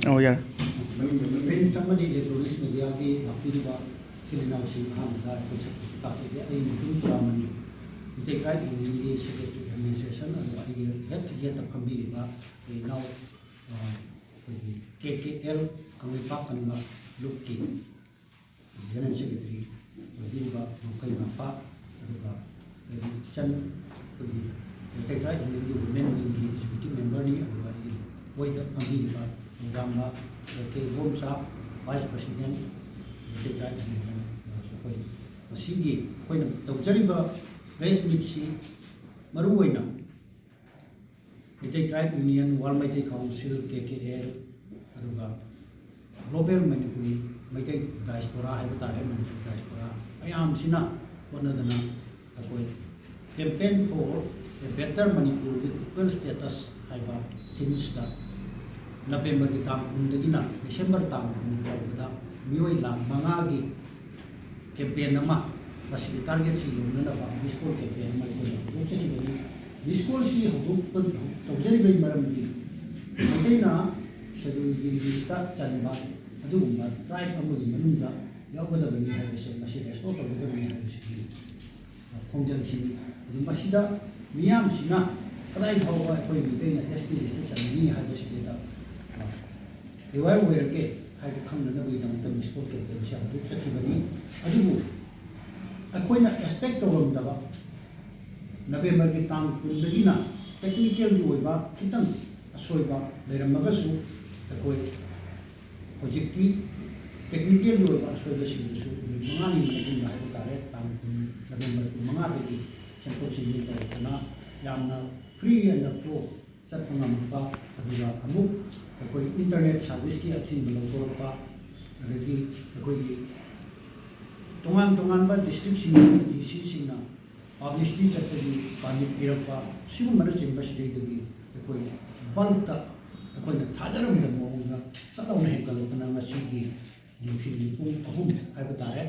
Oh ya. Print amadi electronics media ki napiriba silina usi hamda kusa kafi ke ai mutum suramani ite kai ini secretary administration and ai get pambiriba now KKL kami pakan lukki general secretary pambiriba mukai mapa aduga election ite kai ini women ni executive member ni aduga woi da pambiriba Gamba ke Gomsa Vice President ite kai ini koi masigi koi na tawjariba race meet si maruwaina ite tribe union Walmaite Council KKL aduga global manipuri maite diaspora hai bata hai manipuri diaspora ayam sina wanadana koi campaign for a better Manipur with equal status hai ba things da November ki tang undagina December tang undagina mioi lang mangagi campaign nama masih target si yuna na ba biskol campaign mai ko so ni bani biskol si huduk pun tawjari bai maram di maina schedule di lista chanba adu ma tribe amagi manunda yawada bani ha se masih export ko da bani ha se khongjang si adu masida miyam sina kadai thawa koi bitaina ST list channi ha se da Iwai werke hai khang na bai dang tam sport ke ben sha du sakhi bani adibu akoina expect tawam da ba November ki tang kundagina technical gi oiba kitang asoiba leram magasu akoi projecti technical gi oiba asoiba sisu mangani ni na hai tare tang November ki manga de sempo sini ta yamna free and flow sat pangamba aduga amuk akoi internet service ki athin belong pa adagi akoi tongan ba district sing DC singna publicly chatagi pani pirapa sigu mara chimba sidegi akoi balta akoi na thajaram da moga sadauna he kalpana masigi nuthi pung ahum hai batare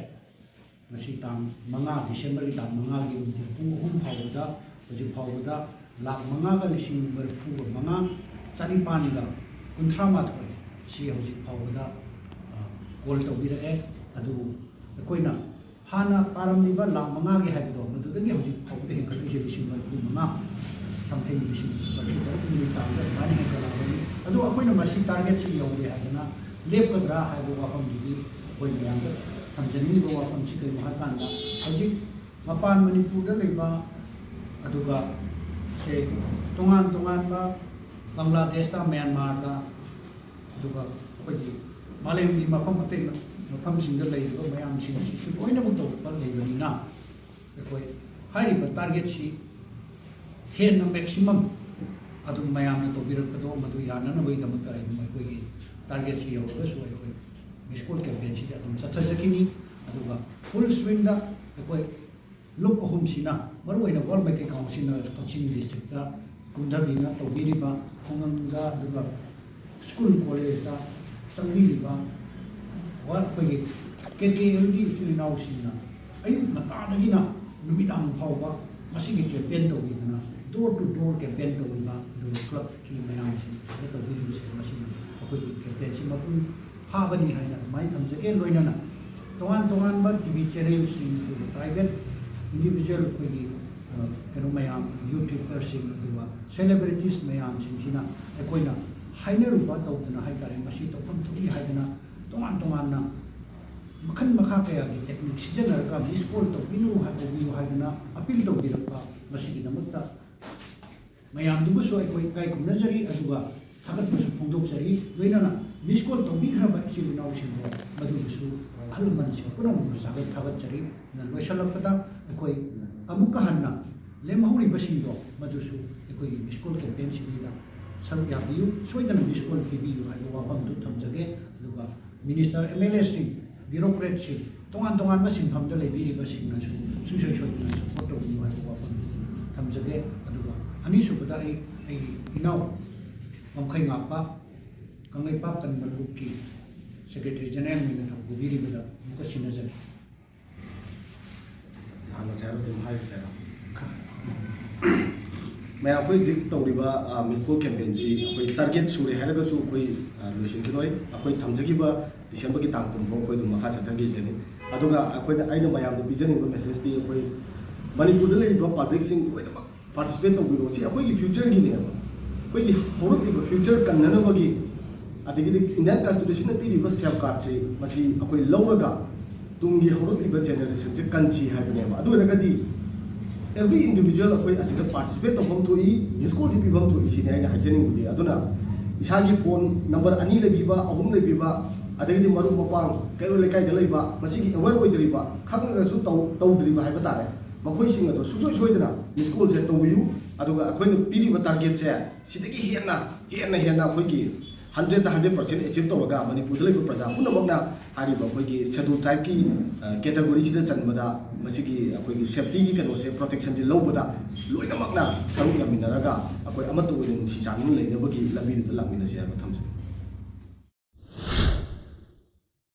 masi tang manga December ki tang manga gi pung ahum phawda hoji phawda lakh manga ga lising barfu manga chari pan ga kunthra ma thoi si hoji phawda call to bi re adu koina hana param ba lakh manga gi hai do madu dagi hoji phawda he kali se lising barfu manga something lising barfu da ni chang da mani he kala ni adu koina masi target si yau de ha lep kadra hai bo apam di koi yang da thamjani bo apam si kai mahar kan da hoji mapan Manipur da leba aduga se tongan ba Bangladesh ta Myanmar ta aduga koi malem gi mapam ate mapam sing da lei ko mayam sing si koina bu to par lei ni na koi hari ba target si hen na maximum adu mayam na to birak do madu yana na bai da mata ai mai koi target si yo so ai koi biskol campaign si da tum satha sakini aduga full swing da koi look ahum sina maruina Walmaite Council na Kaching district da kundabina tawbiriba khonganga aduga school college da changbiriba war koi KKL gi silinau sina ayu mata dagina numidang phawba masigi campaign tawbidana door to door campaign tawbiba adu club ki mayam si da tawbiri se masigi koi campaign si mapun habani haina mai thamjake loinana tongan ba TV channel sing private individual koi kanu mayam YouTuber sing duwa celebrities mayam sing sina koina haina rupa tawdana hai tare masi to pham thudi haidana tongan na makhan makha kaya gi technique sijenar ka biskol to binu ha to binu haidana appeal to birapa masi gi damakta mayam du so koi kai kum najari aduga thagat busu phongdok sari loinana biskol to bi khara ba sing naw sing do madu busu alman si puram thagat chari na loisalapata koi amuka hanna le mahuri basindo madusu koi biskol campaign sida saru ya biu soidana biskol pibiu ai wa pam du thamjage duga minister MLA sing bureaucrat sing tongan ba sing phamda le biri ba sing na su na support to biu ai wa pam thamjage aduga ani su bada ai inau mamkhai ngapa kangai pa kan maluki secretary general ni na thabu biri bada muka sinajan Halo saya Dum hai saya मैं अखोई जिक तौरिबा मिसको campaign सी अखोई target सुरे हैरगसु अखोई लोइसिन किरोय अखोई थमजगिबा December की तांग कुंभो अखोई दुम मखा चथगी जेनि अदुगा अखोई आइना मयाम दो बिजनिंग मेसेज ती अखोई मणिपुर दे लेबा पब्लिक सिंग लोइदमा पार्टिसिपेट तौबिरो सी अखोई फ्यूचर गी ने अखोई हौरक फ्यूचर कन्ननबगी अदगी इंडियन कॉन्स्टिट्यूशन पीरिबा सेफ कार्ड से मसी अखोई लौरगा तुंगी हौरक जनरेशन से कंची हाइबने अदुरगदी every individual अखोई असिदा पार्टिसिपेट तौफम थोई डिस्को ती पिबम थोई सिने आइना हाइजनिंग बुदी अदुना इसागी फोन नंबर अनी लेबिबा अहुम लेबिबा अदगी मरु मपांग कैरो लेकाय द लेबा मसिगी अवेयर ओइदरिबा खंगसु तौद्रिबा हाइबा तारे मखोई सिंग अदो सुजोय सोइदना मिसकोल से तौबियु अदुगा अखोई पिरिबा टारगेट से सिदगी हेना अखोई 100% अचीव तौरगा मणिपुर लेबा प्रजा पुनमकना हारिबा अखोई शेड्यूल ट्राइब की कैटेगोरी सिदा चनबदा मसिगी अखोई सेफ्टी की कनो से प्रोटेक्शन जे लौबदा लोइनमकना सरुक यामिनरगा अखोई अमत ओइन नुसी चांगन लेनबगी लंबी लामिनसे हाइबा थमसे